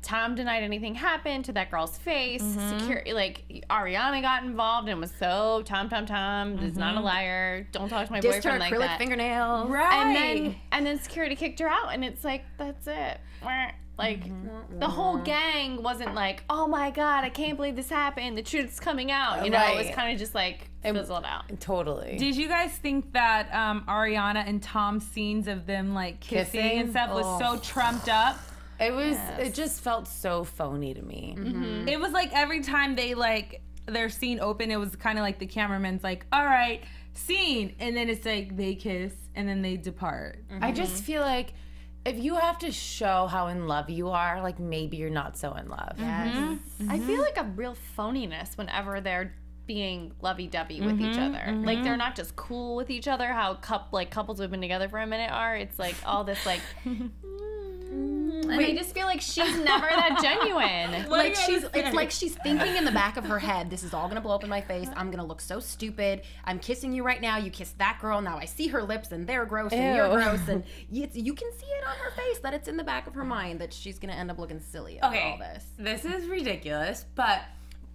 Tom denied anything happened to that girl's face. Security, like Ariana got involved and was so Tom is not a liar. Don't talk to my Dissed her boyfriend like acrylic that. fingernails. Right. And then security kicked her out, and it's like, that's it. Like the whole gang wasn't like, oh my god, I can't believe this happened. The truth's coming out. You know, it was Right. kind of just like fizzled out. Totally. Did you guys think that Ariana and Tom's scenes of them like kissing and stuff was so trumped up? It was. It just felt so phony to me. It was like every time they like their scene open, it was kind of like the cameraman's like, all right, scene, and then it's like they kiss and then they depart. I just feel like if you have to show how in love you are, like maybe you're not so in love. Yes. I feel like a real phoniness whenever they're being lovey-dovey with each other. Like they're not just cool with each other, how couples who've been together for a minute are. It's like all this like And I just feel like she's never that genuine. like it's like she's thinking in the back of her head, this is all gonna blow up in my face. I'm gonna look so stupid. I'm kissing you right now. You kissed that girl. Now I see her lips and they're gross and you're gross. And you can see it on her face that it's in the back of her mind that she's gonna end up looking silly about all this. This is ridiculous, but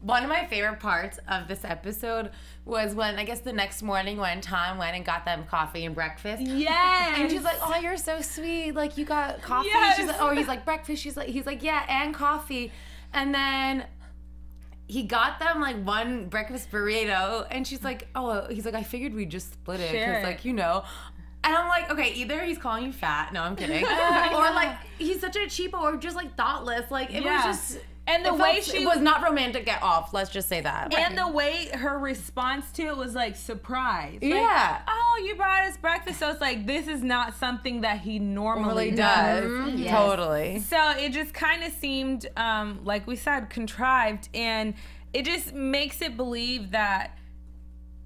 one of my favorite parts of this episode was when, I guess the next morning when Tom went and got them coffee and breakfast. Yes. And she's like, oh, you're so sweet. Like, you got coffee? Yes. She's like, oh, he's like, breakfast? He's like, yeah, and coffee. And then he got them like one breakfast burrito. And she's like, oh, he's like, I figured we'd just split it. Because, like, you know. And I'm like, okay, either he's calling you fat. No, I'm kidding. Or, like, he's such a cheapo or just, like, thoughtless. Like, it was just... And the way she it was not romantic at all. Let's just say that. And the way her response to it was like surprise. Like, yeah. Oh, you brought us breakfast. So it's like this is not something that he normally does. does. Yes. Totally. So it just kind of seemed, like we said, contrived, and it just makes it believe that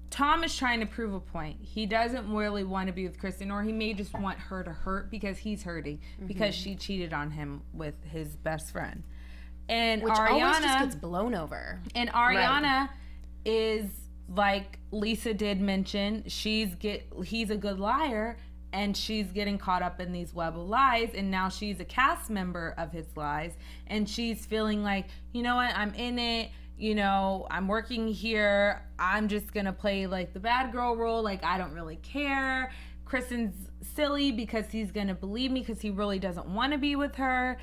Tom is trying to prove a point. He doesn't really want to be with Kristen, or he may just want her to hurt because he's hurting because she cheated on him with his best friend. And Which Ariana always just gets blown over. And Ariana is, like Lisa did mention, he's a good liar, and she's getting caught up in these web of lies, and now she's a cast member of his lies, and she's feeling like, you know what, I'm in it, you know, I'm working here, I'm just gonna play like the bad girl role, like I don't really care. Kristen's silly because he's gonna believe me because he really doesn't want to be with her.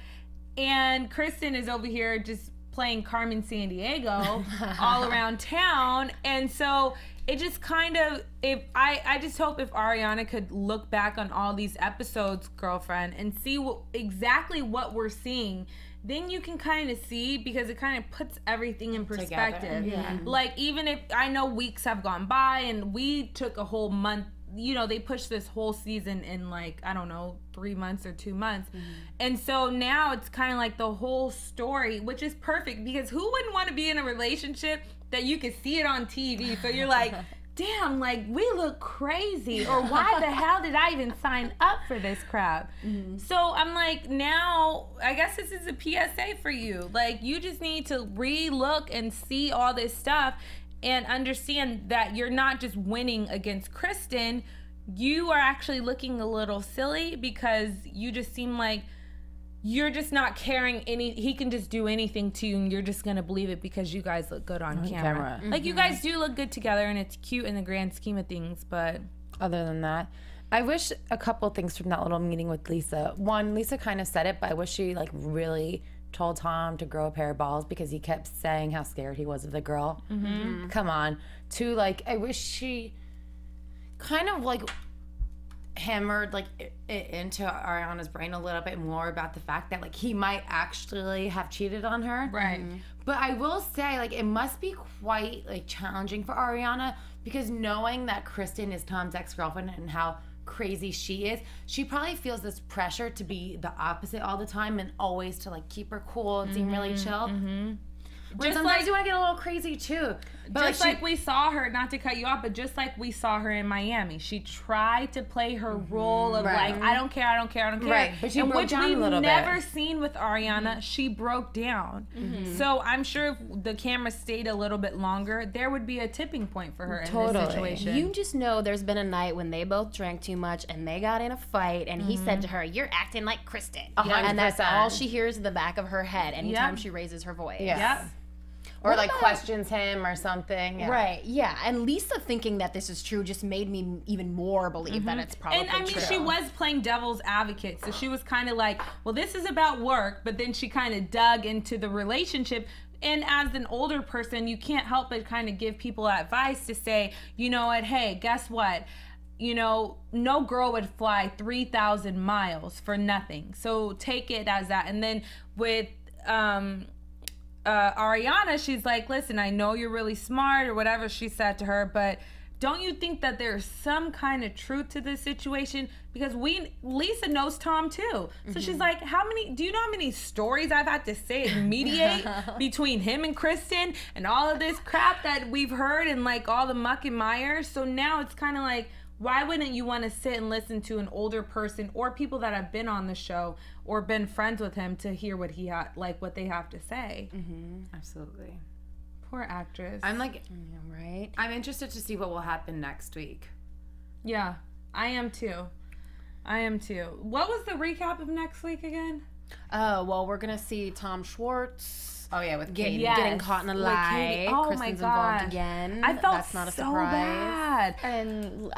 And Kristen is over here just playing Carmen Sandiego all around town. And so it just kind of, I just hope if Ariana could look back on all these episodes, girlfriend, and see exactly what we're seeing, then you can kind of see, because it kind of puts everything in perspective. Yeah. Like, even if, I know weeks have gone by and we took a whole month, you know, they pushed this whole season in like, I don't know, 3 months or 2 months. And so now it's kind of like the whole story, which is perfect, because who wouldn't want to be in a relationship that you could see it on TV? So you're like, damn, like we look crazy, or why the hell did I even sign up for this crap? So I'm like, now I guess this is a PSA for you. Like, you just need to re-look and see all this stuff and understand that you're not just winning against Kristen. You are actually looking a little silly because you just seem like you're just not caring he can just do anything to you, and you're just gonna believe it because you guys look good on camera. Like, you guys do look good together, and it's cute in the grand scheme of things, but other than that, I wish a couple things from that little meeting with Lisa. One, Lisa kind of said it, but I wish she like really told Tom to grow a pair of balls, because he kept saying how scared he was of the girl. Come on. Two, like, I wish she kind of like hammered like it into Ariana's brain a little bit more about the fact that like he might actually have cheated on her. Right. But I will say, like, it must be quite like challenging for Ariana, because knowing that Kristen is Tom's ex-girlfriend and how crazy she is, she probably feels this pressure to be the opposite all the time and always to like keep her cool and seem really chill. Just sometimes like, you want to get a little crazy too. But just like we saw her, not to cut you off, but just like we saw her in Miami, she tried to play her role of like, I don't care, I don't care, I don't care. Right, but she broke down a little bit. Which we've never seen with Ariana. She broke down. So I'm sure if the camera stayed a little bit longer, there would be a tipping point for her in this situation. You just know there's been a night when they both drank too much and they got in a fight, and he said to her, "You're acting like Kristen." And that's all she hears in the back of her head anytime she raises her voice. Yep. Or like questions him or something. Right, yeah. And Lisa thinking that this is true just made me even more believe that it's probably true. And I mean, she was playing devil's advocate, so she was kind of like, well, this is about work, but then she kind of dug into the relationship. And as an older person, you can't help but kind of give people advice to say, you know what, hey, guess what? You know, no girl would fly 3,000 miles for nothing. So take it as that. And then with Ariana, she's like, listen, I know you're really smart or whatever she said to her, but don't you think that there's some kind of truth to this situation? Because Lisa knows Tom too. So she's like, do you know how many stories I've had to say mediate between him and Kristen and all of this crap that we've heard and like all the muck and mire? So now it's kind of like, why wouldn't you want to sit and listen to an older person or people that have been on the show or been friends with him to hear what what they have to say? Absolutely. Poor actress. I'm like, right? I'm interested to see what will happen next week. Yeah, I am too. What was the recap of next week again? Oh, well, we're going to see Tom Schwartz. Oh, yeah, with Katie. Getting caught in a lie. Oh, Kristen's my God. involved again. I felt That's not a so surprise. bad. And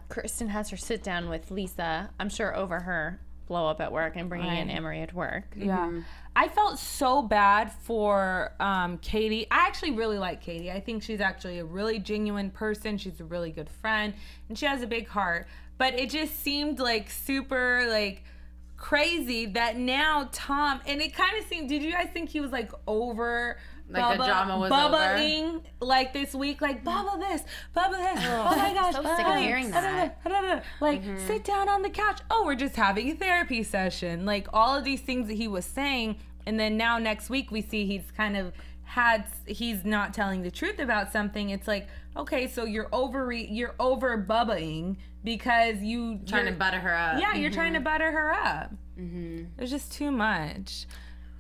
Kristen has her sit down with Lisa, I'm sure over her blow up at work and bringing in Emery at work. Yeah. I felt so bad for Katie. I actually really like Katie. I think she's actually a really genuine person. She's a really good friend, and she has a big heart. But it just seemed like super like crazy that now Tom, and it kind of seemed, did you guys think he was like over Like the drama was bubbling like this week, like bubble this, bubble this. Oh my gosh, so sick of hearing that. Like sit down on the couch. Oh, we're just having a therapy session. Like all of these things that he was saying, and then now next week we see he's kind of he's not telling the truth about something. It's like, okay, so you're over bubbling because you're trying to butter her up. Yeah, you're trying to butter her up. There's just too much.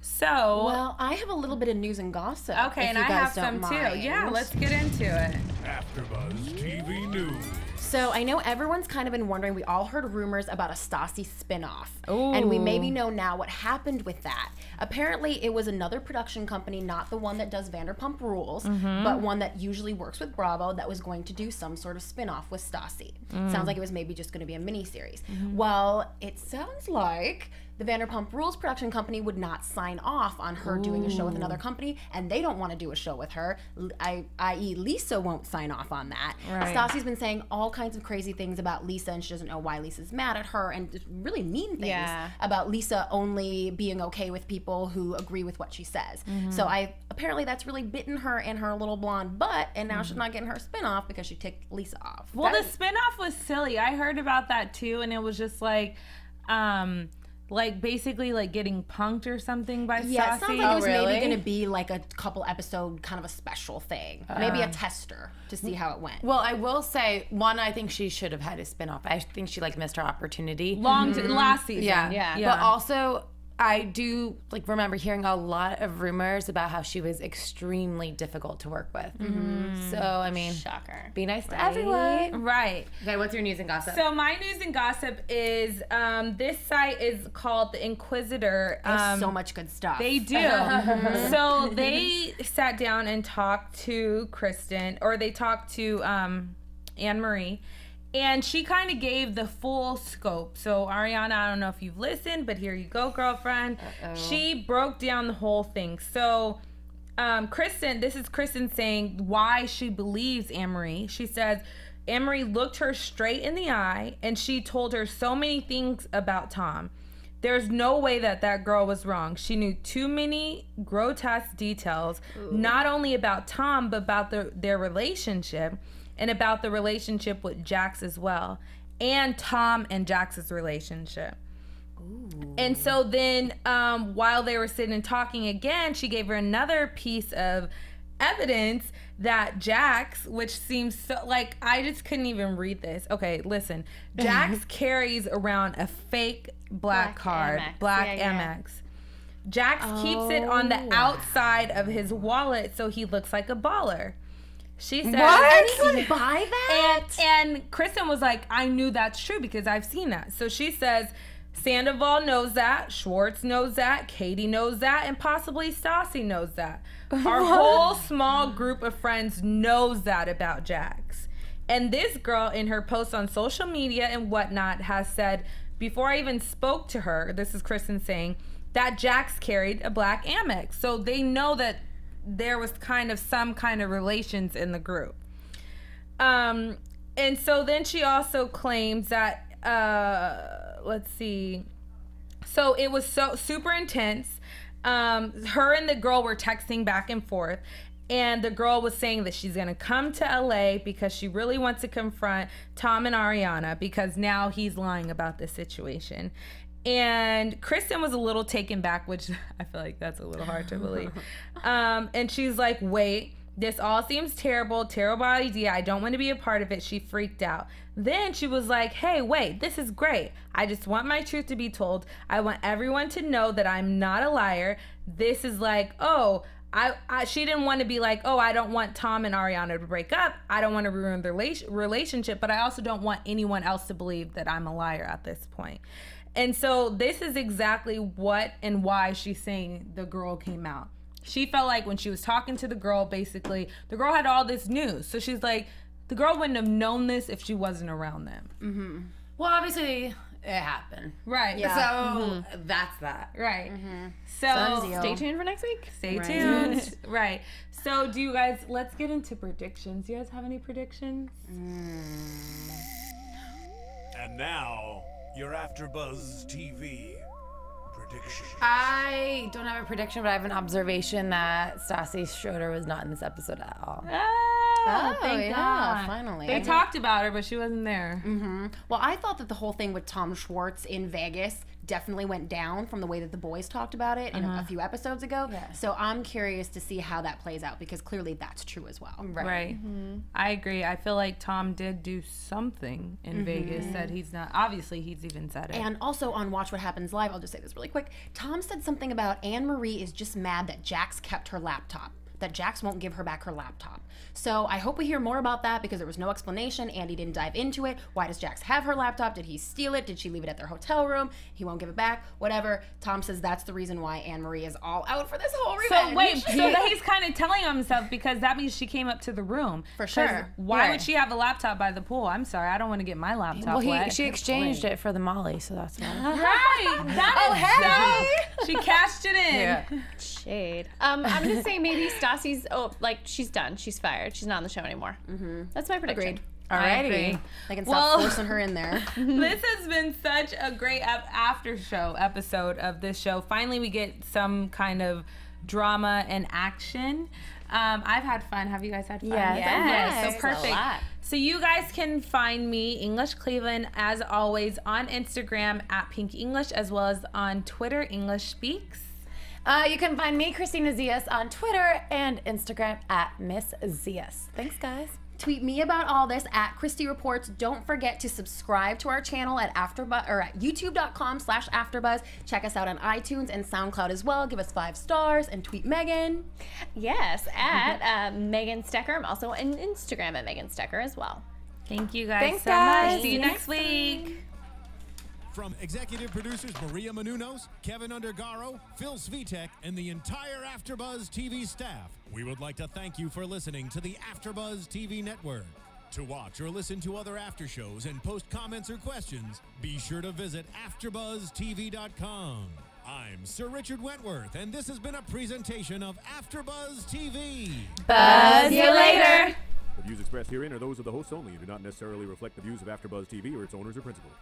So Well, I have a little bit of news and gossip. okay, if and you I guys have some don't too. mind. Yeah, let's get into it. AfterBuzz TV News. So I know everyone's kind of been wondering, we all heard rumors about a Stassi spinoff. Ooh. And we maybe know now what happened with that. Apparently it was another production company, not the one that does Vanderpump Rules, but one that usually works with Bravo, that was going to do some sort of spinoff with Stassi. Sounds like it was maybe just going to be a mini-series. Well, it sounds like the Vanderpump Rules production company would not sign off on her doing a show with another company, and they don't want to do a show with her, i.e. Lisa won't sign off on that. Right. Stassi's been saying all kinds of crazy things about Lisa, and she doesn't know why Lisa's mad at her, and just really mean things about Lisa only being okay with people who agree with what she says. So apparently that's really bitten her in her little blonde butt, and now she's not getting her spinoff because she ticked Lisa off. Well, the spinoff was silly. I heard about that too, and it was just like basically like getting punked or something by Stassi. Yeah, it sounds like it was really? maybe going to be like a couple episode kind of a special thing. Maybe a tester to see how it went. Well, I will say, one, I think she should have had a spinoff. I think she missed her opportunity. Last season. Yeah. But also, I do remember hearing a lot of rumors about how she was extremely difficult to work with. So, I mean, Shocker. be nice to everyone. Right. Okay, what's your news and gossip? So my news and gossip is this site is called The Inquisitor. There's so much good stuff. They do. So they sat down and talked to Kristen, or they talked to Anne-Marie, and she kind of gave the full scope. So Ariana, I don't know if you've listened, but here you go, girlfriend. She broke down the whole thing. So Kristen, this is Kristen saying why she believes Anne-Marie. She says, Anne-Marie looked her straight in the eye, and she told her so many things about Tom. There's no way that girl was wrong. She knew too many grotesque details, not only about Tom, but about their relationship, and about the relationship with Jax as well, and Tom and Jax's relationship. And so then while they were sitting and talking again, she gave her another piece of evidence that Jax, which seems so, like, I just couldn't even read this. Okay, listen. Jax carries around a fake black card, Amex. black Yeah. Amex. Jax keeps it on the outside of his wallet so he looks like a baller. She said, Anyone buy that? and Kristen was like, I knew that's true because I've seen that. So she says, Sandoval knows that, Schwartz knows that, Katie knows that, and possibly Stassi knows that. Our whole small group of friends knows that about Jax. And this girl in her posts on social media and whatnot has said, before I even spoke to her, this is Kristen saying, that Jax carried a black Amex. So they know that there was kind of some kind of relations in the group. And so then she also claims that, let's see. So it was so super intense. Her and the girl were texting back and forth. And the girl was saying that she's going to come to LA because she really wants to confront Tom and Ariana because now he's lying about this situation. And Kristen was a little taken back, which I feel like that's a little hard to believe. And she's like, wait, this all seems terrible idea. I don't want to be a part of it. She freaked out. Then she was like, hey, wait, this is great. I just want my truth to be told. I want everyone to know that I'm not a liar. This is like, oh, she didn't want to be like, oh, I don't want Tom and Ariana to break up. I don't want to ruin their relationship, but I also don't want anyone else to believe that I'm a liar at this point. And so this is exactly what and why she's saying the girl came out. She felt like when she was talking to the girl, basically, the girl had all this news. So she's like, the girl wouldn't have known this if she wasn't around them. Mm-hmm. Well, obviously, it happened. Right. Yeah. So that's that. Right. So stay tuned for next week. Stay tuned. Right. So do you guys, let's get into predictions. Do you guys have any predictions? And now, your AFTERBUZZ TV prediction. I don't have a prediction, but I have an observation that Stassi Schroeder was not in this episode at all. Oh, thank God. Finally. They talked about her, but she wasn't there. Well, I thought that the whole thing with Tom Schwartz in Vegas definitely went down from the way that the boys talked about it in a few episodes ago. Yeah. So I'm curious to see how that plays out because clearly that's true as well. Right. I agree. I feel like Tom did do something in Vegas that he's not. Obviously, he's even said it. And also on Watch What Happens Live, I'll just say this really quick. Tom said something about Anne Marie is just mad that Jax kept her laptop. That Jax won't give her back her laptop. So I hope we hear more about that because there was no explanation. Andy didn't dive into it. Why does Jax have her laptop? Did he steal it? Did she leave it at their hotel room? He won't give it back. Whatever. Tom says that's the reason why Anne Marie is all out for this whole revenge. So wait, so he's kind of telling on himself because that means she came up to the room. For sure. Why would she have a laptop by the pool? I'm sorry, I don't want to get my laptop wet. She exchanged it for the Molly, so that's why. Right. That is so. She cashed it in. Yeah. Shade. I'm gonna say maybe Stassi's. Oh, like she's done. She's fired. She's not on the show anymore. That's my prediction. Agreed. Alrighty. They can stop forcing her in there. This has been such a great after show episode of this show. Finally, we get some kind of drama and action. I've had fun. Have you guys had fun? Yes. So perfect. So you guys can find me, English Cleveland, as always, on Instagram at Pink English, as well as on Twitter, English Speaks. You can find me, Kristina Zias, on Twitter and Instagram at Miss Zias. Thanks, guys. Tweet me about all this at Christy Reports. Don't forget to subscribe to our channel at AfterBuzz or at youtube.com/AfterBuzz. Check us out on iTunes and SoundCloud as well. Give us 5 stars and tweet Megan. Yes, at Megan Stecher. I'm also on Instagram at Megan Stecher as well. Thank you guys Thanks, so guys. much. See you next week. From executive producers Maria Menounos, Kevin Undergaro, Phil Svitek, and the entire AFTERBUZZ TV staff, we would like to thank you for listening to the AFTERBUZZ TV network. To watch or listen to other after shows and post comments or questions, be sure to visit AfterBuzzTV.com. I'm Sir Richard Wentworth, and this has been a presentation of AFTERBUZZ TV. Buzz you later. The views expressed herein are those of the hosts only and do not necessarily reflect the views of AfterBuzz TV or its owners or principals.